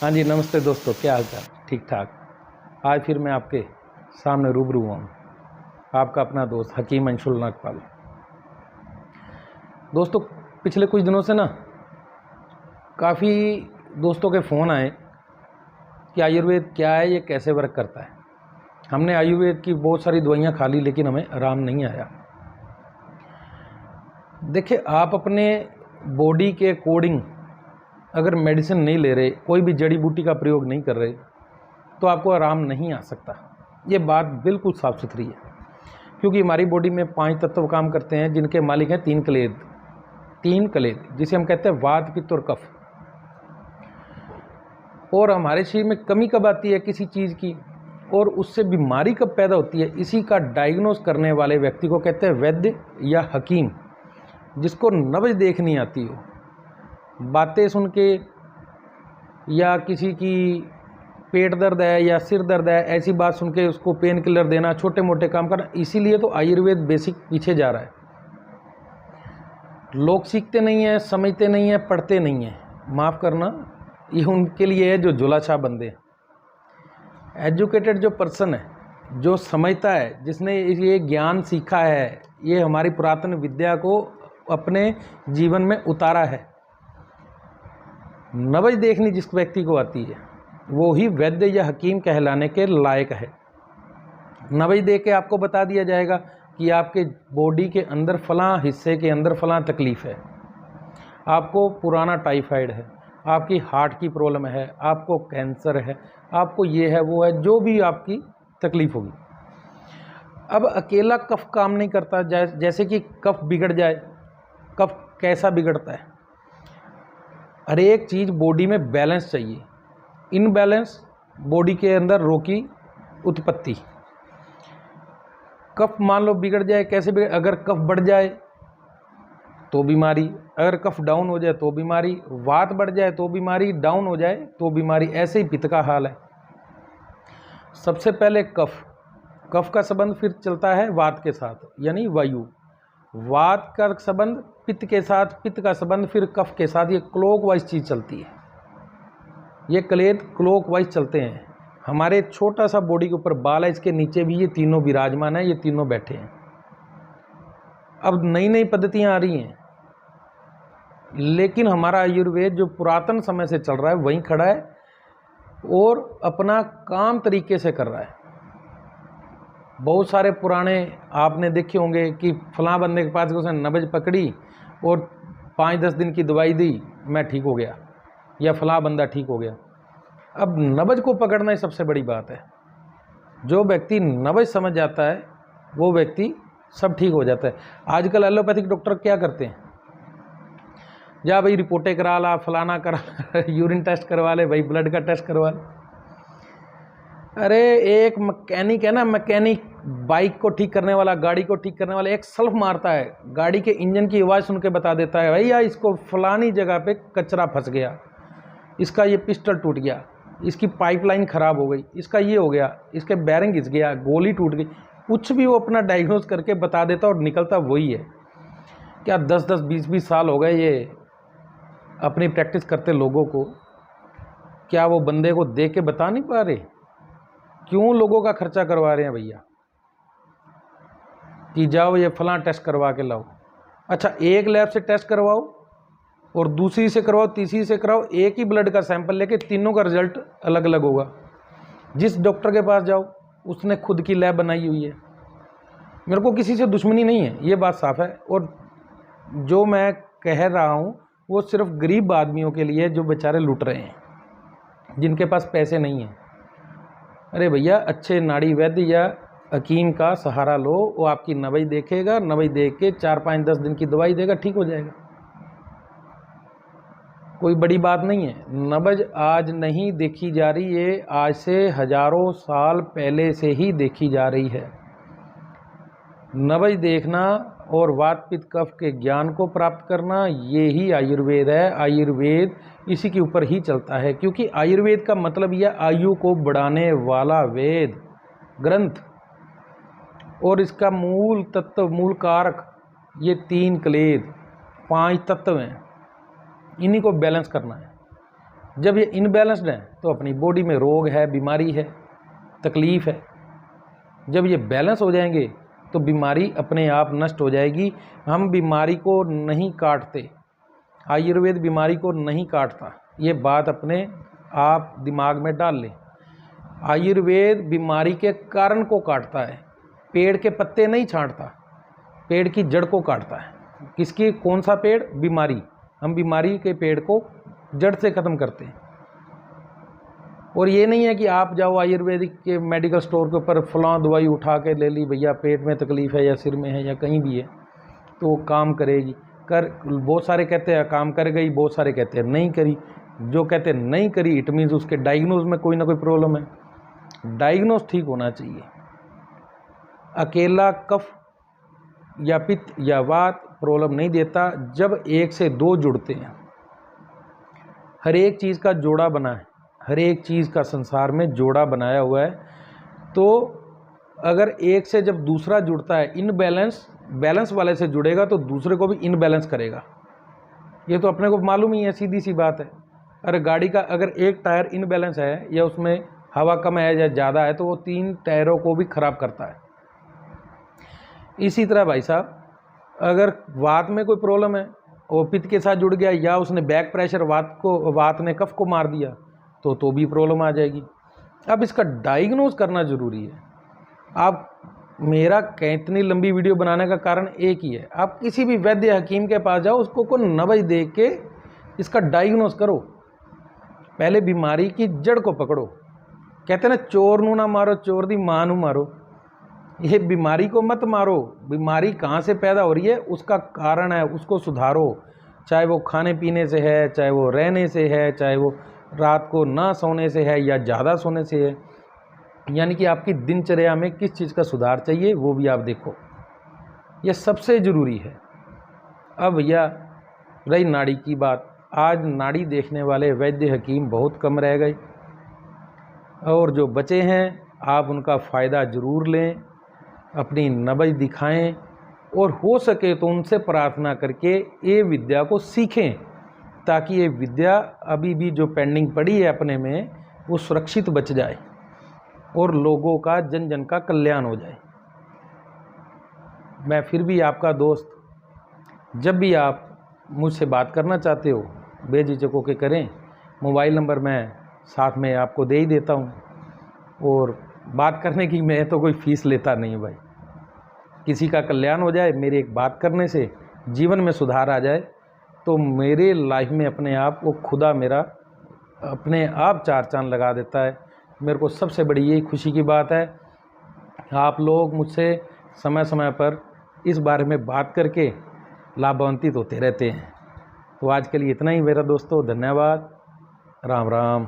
हाँ जी, नमस्ते दोस्तों, क्या हाल चाल? ठीक ठाक। आज फिर मैं आपके सामने रूबरू हुआ हूँ, आपका अपना दोस्त हकीम अंशुल नागपाल। दोस्तों, पिछले कुछ दिनों से ना काफ़ी दोस्तों के फ़ोन आए कि आयुर्वेद क्या है, ये कैसे वर्क करता है। हमने आयुर्वेद की बहुत सारी दवाइयाँ खा ली, लेकिन हमें आराम नहीं आया। देखिए, आप अपने बॉडी के अकॉर्डिंग अगर मेडिसिन नहीं ले रहे, कोई भी जड़ी बूटी का प्रयोग नहीं कर रहे, तो आपको आराम नहीं आ सकता। ये बात बिल्कुल साफ सुथरी है, क्योंकि हमारी बॉडी में 5 तत्व काम करते हैं, जिनके मालिक हैं 3 कलेद, जिसे हम कहते हैं वात, पित्त और कफ। और हमारे शरीर में कमी कब आती है किसी चीज़ की, और उससे बीमारी कब पैदा होती है, इसी का डायग्नोस करने वाले व्यक्ति को कहते हैं वैद्य या हकीम, जिसको नब्ज देखनी आती हो। बातें सुन के या किसी की पेट दर्द है या सिर दर्द है, ऐसी बात सुन के उसको पेन किलर देना, छोटे मोटे काम करना, इसीलिए तो आयुर्वेद बेसिक पीछे जा रहा है। लोग सीखते नहीं हैं, समझते नहीं हैं, पढ़ते नहीं हैं। माफ़ करना, ये उनके लिए है जो झोलाछाप बंदे हैं। एजुकेटेड जो पर्सन है, जो समझता है, जिसने ये ज्ञान सीखा है, ये हमारी पुरातन विद्या को अपने जीवन में उतारा है, नब्ज देखनी जिस व्यक्ति को आती है, वो ही वैद्य या हकीम कहलाने के लायक है। नब्ज देख के आपको बता दिया जाएगा कि आपके बॉडी के अंदर फलां हिस्से के अंदर फलां तकलीफ़ है, आपको पुराना टाइफाइड है, आपकी हार्ट की प्रॉब्लम है, आपको कैंसर है, आपको ये है वो है, जो भी आपकी तकलीफ़ होगी। अब अकेला कफ काम नहीं करता, जैसे कि कफ बिगड़ जाए। कफ कैसा बिगड़ता है? हर एक चीज़ बॉडी में बैलेंस चाहिए। इनबैलेंस बॉडी के अंदर रोगी उत्पत्ति। कफ मान लो बिगड़ जाए, कैसे बिगड़? अगर कफ बढ़ जाए तो बीमारी, अगर कफ डाउन हो जाए तो बीमारी, वात बढ़ जाए तो बीमारी, डाउन हो जाए तो बीमारी। ऐसे ही पित्त का हाल है। सबसे पहले कफ का संबंध फिर चलता है वात के साथ, यानी वायु। वात का संबंध पित्त के साथ, पित्त का संबंध फिर कफ के साथ। ये क्लॉकवाइज चीज़ चलती है, ये कलेद क्लॉकवाइज चलते हैं। हमारे छोटा सा बॉडी के ऊपर बाल है, इसके नीचे भी ये तीनों विराजमान है, ये तीनों बैठे हैं। अब नई नई पद्धतियाँ आ रही हैं, लेकिन हमारा आयुर्वेद जो पुरातन समय से चल रहा है वहीं खड़ा है और अपना काम तरीके से कर रहा है। बहुत सारे पुराने आपने देखे होंगे कि फलां बंदे के पास उसने नब्ज पकड़ी और 5-10 दिन की दवाई दी, मैं ठीक हो गया, या फलां बंदा ठीक हो गया। अब नब्ज को पकड़ना ही सबसे बड़ी बात है। जो व्यक्ति नब्ज समझ जाता है, वो व्यक्ति सब ठीक हो जाता है। आजकल एलोपैथिक डॉक्टर क्या करते हैं? जा भाई रिपोर्टें करा ला, फलाना करा यूरिन टेस्ट करवा ले, भाई ब्लड का टेस्ट करवा ले। अरे एक मैकेनिक है ना, मैकेनिक बाइक को ठीक करने वाला, गाड़ी को ठीक करने वाला, एक सल्फ मारता है, गाड़ी के इंजन की आवाज़ सुन के बता देता है, भैया इसको फलानी जगह पे कचरा फंस गया, इसका ये पिस्टल टूट गया, इसकी पाइपलाइन ख़राब हो गई, इसका ये हो गया, इसके बैरिंग घिस गया, गोली टूट गई। कुछ भी वो अपना डायग्नोज करके बता देता और निकलता वही है। क्या 10-10, 20-20 साल हो गए ये अपनी प्रैक्टिस करते लोगों को, क्या वो बंदे को देख के बता नहीं पा रहे? क्यों लोगों का खर्चा करवा रहे हैं भैया कि जाओ ये फलां टेस्ट करवा के लाओ? अच्छा, एक लैब से टेस्ट करवाओ और दूसरी से करवाओ, तीसरी से कराओ, एक ही ब्लड का सैंपल लेके तीनों का रिजल्ट अलग अलग होगा। जिस डॉक्टर के पास जाओ उसने खुद की लैब बनाई हुई है। मेरे को किसी से दुश्मनी नहीं है, ये बात साफ है। और जो मैं कह रहा हूँ वो सिर्फ गरीब आदमियों के लिए, जो बेचारे लूट रहे हैं, जिनके पास पैसे नहीं हैं। अरे भैया, अच्छे नाड़ी वैद्य या हकीम का सहारा लो, वो आपकी नब्ज देखेगा, नब्ज देख के 4-5-10 दिन की दवाई देगा, ठीक हो जाएगा। कोई बड़ी बात नहीं है। नब्ज आज नहीं देखी जा रही, ये आज से हजारों साल पहले से ही देखी जा रही है। नब्ज देखना और वात पित्त कफ के ज्ञान को प्राप्त करना, ये ही आयुर्वेद है। आयुर्वेद इसी के ऊपर ही चलता है, क्योंकि आयुर्वेद का मतलब यह आयु को बढ़ाने वाला वेद ग्रंथ, और इसका मूल तत्व, मूल कारक ये 3 कलेद, 5 तत्व हैं, इन्हीं को बैलेंस करना है। जब ये इनबैलेंस्ड है तो अपनी बॉडी में रोग है, बीमारी है, तकलीफ़ है। जब ये बैलेंस हो जाएंगे तो बीमारी अपने आप नष्ट हो जाएगी। हम बीमारी को नहीं काटते, आयुर्वेद बीमारी को नहीं काटता, ये बात अपने आप दिमाग में डाल लें। आयुर्वेद बीमारी के कारण को काटता है, पेड़ के पत्ते नहीं छांटता, पेड़ की जड़ को काटता है। किसकी, कौन सा पेड़? बीमारी। हम बीमारी के पेड़ को जड़ से ख़त्म करते हैं। और ये नहीं है कि आप जाओ आयुर्वेदिक के मेडिकल स्टोर के ऊपर फलां दवाई उठा के ले ली, भैया पेट में तकलीफ़ है या सिर में है या कहीं भी है तो वो काम करेगी। बहुत सारे कहते हैं काम कर गई, बहुत सारे कहते हैं नहीं करी। जो कहते हैं नहीं करी, इट मीन्स उसके डायग्नोज में कोई ना कोई प्रॉब्लम है। डायग्नोज ठीक होना चाहिए। अकेला कफ या पित्त या वात प्रॉब्लम नहीं देता, जब एक से दो जुड़ते हैं। हर एक चीज़ का जोड़ा बना है, हर एक चीज़ का संसार में जोड़ा बनाया हुआ है। तो अगर एक से जब दूसरा जुड़ता है, इनबैलेंस बैलेंस वाले से जुड़ेगा तो दूसरे को भी इनबैलेंस करेगा। ये तो अपने को मालूम ही है, सीधी सी बात है। अरे गाड़ी का अगर एक टायर इनबैलेंस है या उसमें हवा कम है या ज़्यादा है तो वो 3 टायरों को भी ख़राब करता है। इसी तरह भाई साहब, अगर वात में कोई प्रॉब्लम है, वो पित्त के साथ जुड़ गया या उसने बैक प्रेशर वात ने कफ को मार दिया तो भी प्रॉब्लम आ जाएगी। अब इसका डायग्नोज करना ज़रूरी है। आप मेरा इतनी लंबी वीडियो बनाने का कारण एक ही है, आप किसी भी वैद्य हकीम के पास जाओ, उसको को नब्ज दे के इसका डायग्नोज करो। पहले बीमारी की जड़ को पकड़ो। कहते हैं ना, चोर नू ना मारो, चोर दी मां नू मारो। ये बीमारी को मत मारो। बीमारी कहाँ से पैदा हो रही है, उसका कारण है, उसको सुधारो। चाहे वो खाने पीने से है, चाहे वो रहने से है, चाहे वो रात को ना सोने से है या ज़्यादा सोने से है। यानी कि आपकी दिनचर्या में किस चीज़ का सुधार चाहिए वो भी आप देखो, ये सबसे ज़रूरी है। अब भैया रही नाड़ी की बात, आज नाड़ी देखने वाले वैद्य हकीम बहुत कम रह गए, और जो बचे हैं आप उनका फ़ायदा ज़रूर लें, अपनी नब्ज दिखाएं, और हो सके तो उनसे प्रार्थना करके ये विद्या को सीखें, ताकि ये विद्या अभी भी जो पेंडिंग पड़ी है अपने में वो सुरक्षित बच जाए और लोगों का, जन जन का कल्याण हो जाए। मैं फिर भी आपका दोस्त, जब भी आप मुझसे बात करना चाहते हो बेझिझक होकर करें। मोबाइल नंबर मैं साथ में आपको दे ही देता हूँ, और बात करने की मैं तो कोई फ़ीस लेता नहीं भाई। किसी का कल्याण हो जाए मेरे एक बात करने से, जीवन में सुधार आ जाए, तो मेरे लाइफ में अपने आप वो खुदा मेरा अपने आप 4 चांद लगा देता है। मेरे को सबसे बड़ी यही खुशी की बात है, आप लोग मुझसे समय समय पर इस बारे में बात करके लाभान्वित होते रहते हैं। तो आज के लिए इतना ही मेरा दोस्तों, धन्यवाद, राम राम।